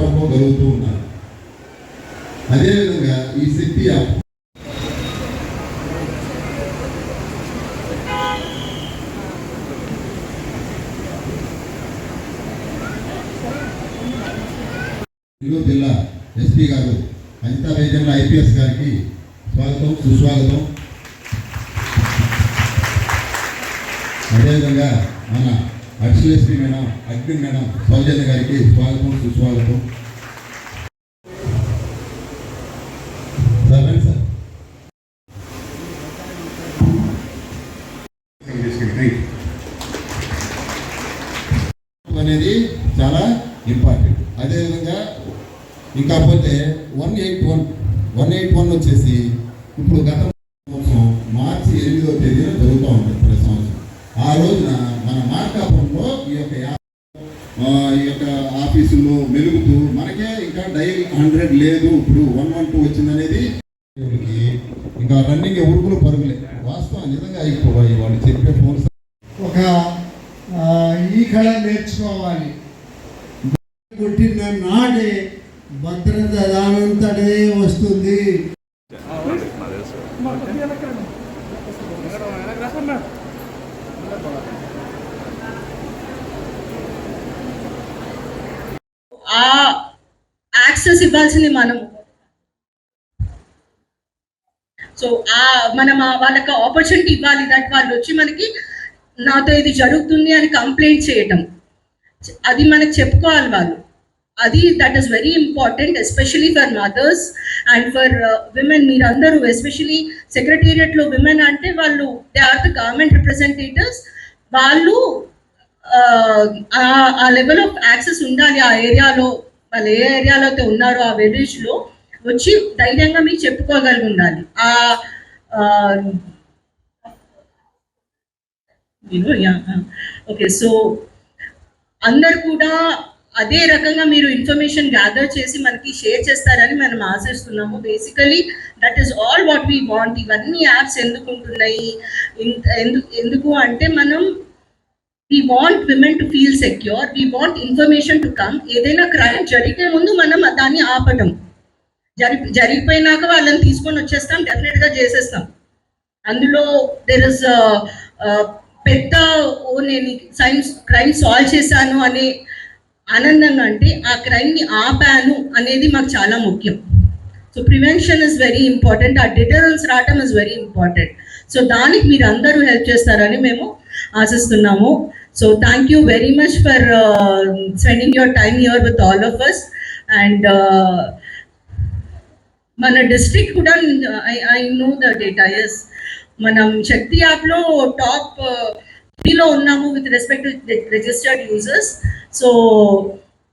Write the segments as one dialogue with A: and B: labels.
A: కాపాడుకోగలుగుతూ ఉన్నారు. అదేవిధంగా ఈ శక్తి యాప్ నెల్లూరు జిల్లా ఎస్పీ గారు అనితా వైద్యంలో ఐపీఎస్ గారికి స్వాగతం, సుస్వాగతం. అదేవిధంగా మన అడిషనల్ ఎస్పీ మేడం అగ్ని మేడం సౌజన్య గారికి స్వాగతం, సుస్వాగతం. అనేది చాలా ఇంపార్టెంట్. అదేవిధంగా ఇంకా పోతే 181 వచ్చేసి ఇప్పుడు గత సంవత్సరం మార్చి 8వ తేదీన జరుగుతూ ఉంటుంది ప్రతి సంవత్సరం. ఆ రోజున మన మార్కాపురంలో ఈ యొక్క ఆఫీసుల్లో మెలుగుతూ మనకే ఇంకా డైలీ 100 లేదు, ఇప్పుడు 112 వచ్చిందనేది ఇంకా రన్నింగ్ ఉరుకులు పరుగులే. వాస్తవం నిజంగా అయిపోయి వాళ్ళు చెప్పే ఫోర్స్
B: ఒక ఈ కళ నేర్చుకోవాలి. పుట్టిన నాడే భద్రత దానంతటే వస్తుంది.
C: ఆ యాక్సెస్ ఇవ్వాల్సింది మనం. సో మనం వాళ్ళకి ఆపర్చునిటీ ఇవ్వాలి. దట్ వాళ్ళు వచ్చి మనకి నాతో ఇది జరుగుతుంది అని కంప్లైంట్ చేయటం, అది మనకు చెప్పుకోవాలి వాళ్ళు. అది that is very important, especially for mothers and for women. మీరందరూ ఎస్పెషలీ సెక్రటేరియట్లో విమెన్ అంటే వాళ్ళు they are the government representatives. వాళ్ళు ఆ లెవెల్ ఆఫ్ యాక్సెస్ ఉండాలి. ఆ ఏరియాలో వాళ్ళు ఏ ఏరియాలో అయితే ఉన్నారో ఆ విలేజ్లో వచ్చి ధైర్యంగా మీకు చెప్పుకోగలిగి ఉండాలి. ఓకే, సో అందరు కూడా అదే రకంగా మీరు ఇన్ఫర్మేషన్ గ్యాదర్ చేసి మనకి షేర్ చేస్తారని మనం ఆశిస్తున్నాము. Basically that is all what we want. ఇవన్నీ యాప్స్ ఎందుకు ఉంటున్నాయి, ఎందుకు అంటే మనం we want women to feel secure, we want information to come. ఏదైనా క్రైమ్ జరిగే ముందు మనం దాన్ని ఆపటం, జరిగిపోయినాక వాళ్ళని తీసుకొని వచ్చేస్తాం, డెఫినెట్గా చేసేస్తాం. అందులో దెర్ ఇస్ పెద్ద నేను క్రైమ్ సాల్వ్ చేశాను అనే ఆనందంగా అంటే ఆ క్రైమ్ని ఆపాను అనేది మాకు చాలా ముఖ్యం. So prevention is very important. ఆ డిటరెన్స్ రావటం ఇస్ వెరీ ఇంపార్టెంట్. సో దానికి మీరు అందరూ హెల్ప్ చేస్తారని మేము ఆశిస్తున్నాము. So thank you very much for spending your time here with all of us. And మన డిస్ట్రిక్ట్ కూడా I know the data. Yes, మనం శక్తి యాప్లో టాప్ 3లో ఉన్నాము with respect to registered users. So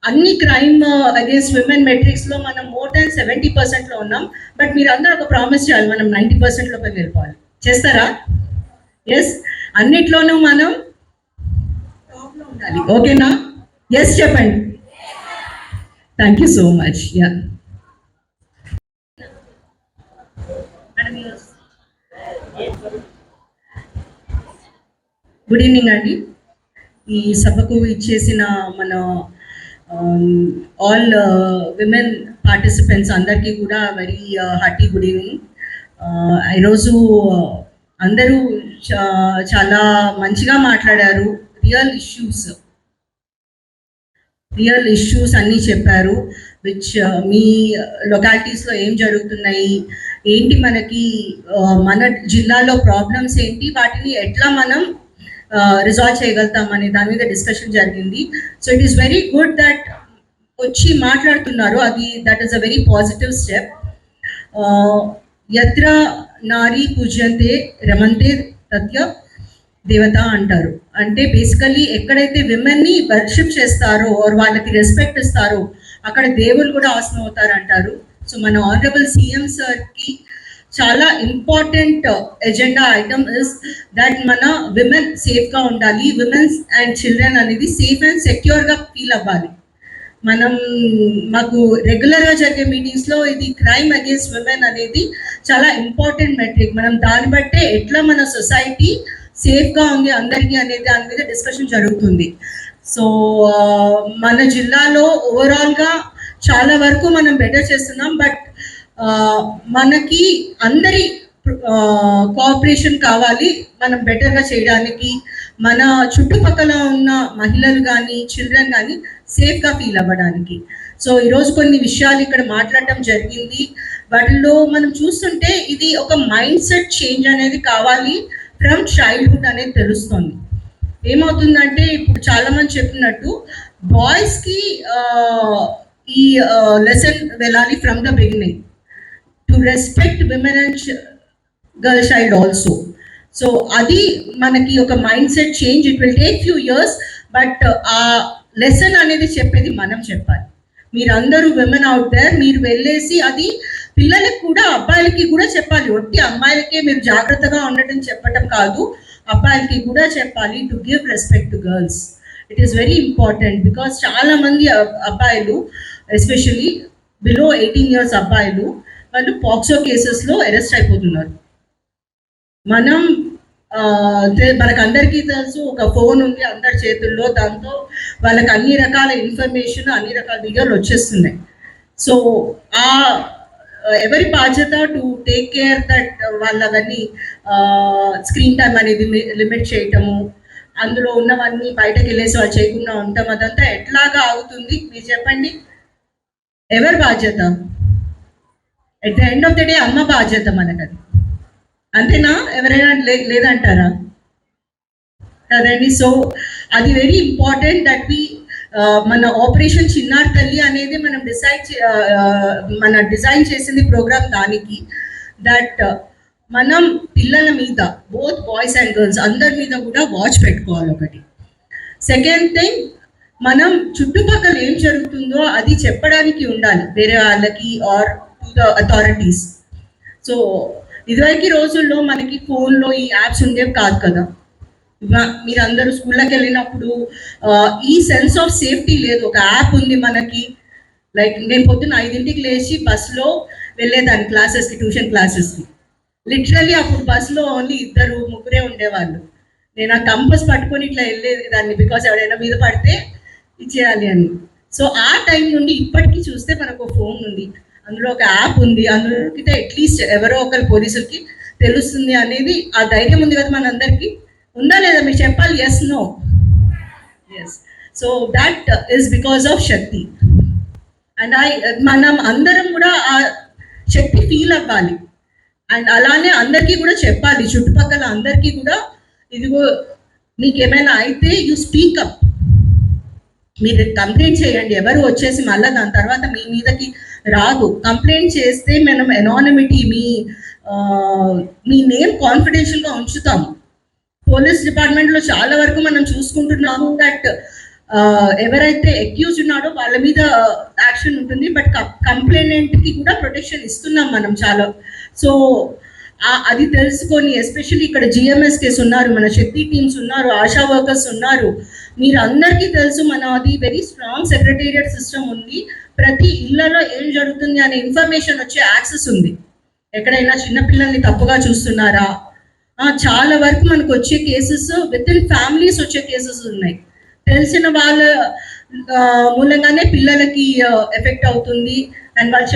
C: అన్ని క్రైమ్ అగేన్స్ట్ విమెన్ మెట్రిక్స్లో మనం more దాన్ 70%లో ఉన్నాం. బట్ మీరు అందరూ ఒక ప్రామిస్ చేయాలి, మనం 90%లోకి వెళ్ళిపోవాలి. చేస్తారా? ఎస్, అన్నిట్లోనూ మనం టాప్లో ఉండాలి. ఓకేనా? ఎస్ చెప్పండి. Thank you so much. Yeah good evening అండి. ఈ సభకు ఇచ్చేసిన మన ఆల్ విమెన్ పార్టిసిపెంట్స్ అందరికీ కూడా వెరీ హార్టీ గుడ్ ఈవినింగ్. ఈరోజు అందరూ చాలా మంచిగా మాట్లాడారు. రియల్ ఇష్యూస్ అన్నీ చెప్పారు. విచ్ మీ లొకాలిటీస్లో ఏం జరుగుతున్నాయి, ఏంటి మనకి మన జిల్లాలో ప్రాబ్లమ్స్ ఏంటి, వాటిని ఎట్లా మనం రిజాల్వ్ చేయగలుగుతాం అనే దాని మీద డిస్కషన్ జరిగింది. So it is very good that వచ్చి మాట్లాడుతున్నారు. That is a very positive step. యత్ర నారీ పూజ్యంతే రమంతే తత్య దేవత అంటారు. అంటే బేసికల్లీ ఎక్కడైతే విమెన్ని వర్షిప్ చేస్తారో ఆర్ వాళ్ళకి రెస్పెక్ట్ ఇస్తారో అక్కడ దేవుళ్ళు కూడా ఆసనం అవుతారు అంటారు. సో మన ఆనరబుల్ సీఎం సార్కి చాలా important agenda item is that మన విమెన్ సేఫ్గా ఉండాలి. విమెన్స్ అండ్ చిల్డ్రన్ అనేది సేఫ్ అండ్ సెక్యూర్గా ఫీల్ అవ్వాలి. మాకు రెగ్యులర్గా జరిగే మీటింగ్స్లో ఇది క్రైమ్ అగేన్స్ట్ విమెన్ అనేది చాలా ఇంపార్టెంట్ మెట్రిక్. మనం దాన్ని బట్టే ఎట్లా మన సొసైటీ సేఫ్గా ఉంది అందరికీ అనేది దాని మీద డిస్కషన్ జరుగుతుంది. సో మన జిల్లాలో ఓవరాల్గా చాలా వరకు మనం బెటర్ చేస్తున్నాం. బట్ మనకి అందరి కోఆపరేషన్ కావాలి మనం బెటర్గా చేయడానికి, మన చుట్టుపక్కల ఉన్న మహిళలు కానీ చిల్డ్రన్ కానీ సేఫ్గా ఫీల్ అవ్వడానికి. సో ఈరోజు కొన్ని విషయాలు ఇక్కడ మాట్లాడటం జరిగింది. వాటిల్లో మనం చూస్తుంటే ఇది ఒక మైండ్ సెట్ చేంజ్ అనేది కావాలి ఫ్రమ్ చైల్డ్హుడ్ అనేది తెలుస్తుంది. ఏమవుతుందంటే ఇప్పుడు చాలా మంది చెప్పినట్టు బాయ్స్కి ఈ లెసన్ వెళ్ళాలి from the beginning to respect women and girl child also. So అది మనకి ఒక mind set change. It will take few years, but ఆ లెసన్ అనేది చెప్పేది మనం చెప్పాలి. మీరందరూ విమెన్ అవుట్ దేర్, మీరు వెళ్ళేసి అది పిల్లలకి కూడా అబ్బాయిలకి కూడా చెప్పాలి. ఒట్టి అమ్మాయిలకే మీరు జాగ్రత్తగా ఉండటం చెప్పటం కాదు, అబ్బాయిలకి కూడా చెప్పాలి to give respect to girls. It is very important because చాలా మంది అబ్బాయిలు ఎస్పెషల్లీ బిలో 18 years అబ్బాయిలు వాళ్ళు పాక్సో కేసెస్లో అరెస్ట్ అయిపోతున్నారు. మనకు అందరికీ తెలుసు ఒక ఫోన్ ఉంది అందరి చేతుల్లో, దాంతో వాళ్ళకి అన్ని రకాల ఇన్ఫర్మేషన్ అన్ని రకాల వీడియోలు వచ్చేస్తున్నాయి. సో ఎవరి బాధ్యత టు టేక్ కేర్ దట్ వాళ్ళవన్నీ స్క్రీన్ టైం అనేది లిమిట్ చేయటము, అందులో ఉన్నవన్నీ బయటకు వెళ్ళేసి వాళ్ళు చేయకుండా ఉంటాం, అదంతా ఎట్లాగా అవుతుంది మీరు చెప్పండి? ఎవరి బాధ్యత? At the end of the day అమ్మ బాధ్యత మనకది, అంతేనా? ఎవరైనా లేదంటారా కదండి? సో అది వెరీ ఇంపార్టెంట్ దట్ వి మన ఆపరేషన్ చిన్నారి తల్లి అనేది మనం డిజైన్ చేసింది ప్రోగ్రామ్ దానికి, దట్ మనం పిల్లల మీద బోత్ బాయ్స్ అండ్ గర్ల్స్ అందరి మీద కూడా వాచ్ పెట్టుకోవాలి. ఒకటి. సెకండ్ థింగ్, మనం చుట్టుపక్కల ఏం జరుగుతుందో అది చెప్పడానికి ఉండాలి వేరే వాళ్ళకి or to the authorities. So ఇదివరకు రోజుల్లో మనకి ఫోన్లో ఈ యాప్స్ ఉండేవి కాదు కదా. మీరు అందరూ స్కూల్లోకి వెళ్ళినప్పుడు ఈ సెన్స్ ఆఫ్ సేఫ్టీ లేదు. ఒక యాప్ ఉంది మనకి, లైక్ నేను పొద్దున్న 5 లేచి బస్లో వెళ్ళేదాన్ని క్లాసెస్కి, ట్యూషన్ క్లాసెస్కి. లిటరలీ అప్పుడు బస్లో ఓన్లీ 2-3 ఉండేవాళ్ళు. నేను ఆ కంపస్ పట్టుకొని ఇట్లా వెళ్ళేది దాన్ని, బికాస్ ఎవరైనా మీద పడితే ఇచ్చేయాలి అని. సో ఆ టైం నుండి ఇప్పటికీ చూస్తే మనకు ఒక ఫోన్ ఉంది, అందులో ఒక యాప్ ఉంది, అందులోకి అట్లీస్ట్ ఎవరో ఒకరు పోలీసులకి తెలుస్తుంది అనేది ఆ ధైర్యం ఉంది కదా మనందరికీ. ఉందా లేదా మీరు చెప్పాలి? Yes, no? Yes. So that is because of Shakti. And మనం అందరం కూడా ఆ శక్తి ఫీల్ అవ్వాలి. అండ్ అలానే అందరికీ కూడా చెప్పాలి, చుట్టుపక్కల అందరికీ కూడా, ఇదిగో మీకేమైనా అయితే యూ స్పీక్ అప్, మీరు కంప్లైంట్ చేయండి. ఎవరు వచ్చేసి మళ్ళీ దాని తర్వాత మీ మీదకి రాదు. కంప్లైంట్ చేస్తే మనం ఎనానిమిటీ, మీ నేమ్ కాన్ఫిడెన్షియల్గా ఉంచుతాము. పోలీస్ డిపార్ట్మెంట్లో చాలా వరకు మనం చూసుకుంటున్నాము దట్ ఎవరైతే అక్యూజ్ ఉన్నాడో వాళ్ళ మీద యాక్షన్ ఉంటుంది, బట్ కంప్లైనెంట్కి కూడా ప్రొటెక్షన్ ఇస్తున్నాం మనం చాలా. సో అది తెలుసుకొని, ఎస్పెషల్లీ ఇక్కడ జిఎంఎస్ కేసు ఉన్నారు, మన శక్తి టీమ్స్ ఉన్నారు, ఆశా వర్కర్స్ ఉన్నారు, మీరు అందరికీ తెలుసు అది వెరీ స్ట్రాంగ్ సెక్రటేరియట్ సిస్టమ్ ఉంది. ప్రతి ఇళ్లలో ఏం జరుగుతుంది అనే ఇన్ఫర్మేషన్ వచ్చే యాక్సెస్ ఉంది. ఎక్కడైనా చిన్నపిల్లల్ని తప్పుగా చూస్తున్నారా, చాలా వరకు మనకు వచ్చే కేసెస్ విత్ ఇన్ ఫ్యామిలీస్ వచ్చే కేసెస్ ఉన్నాయి. తెలిసిన వాళ్ళ మూలంగానే పిల్లలకి ఎఫెక్ట్ అవుతుంది. అండ్ వాళ్ళు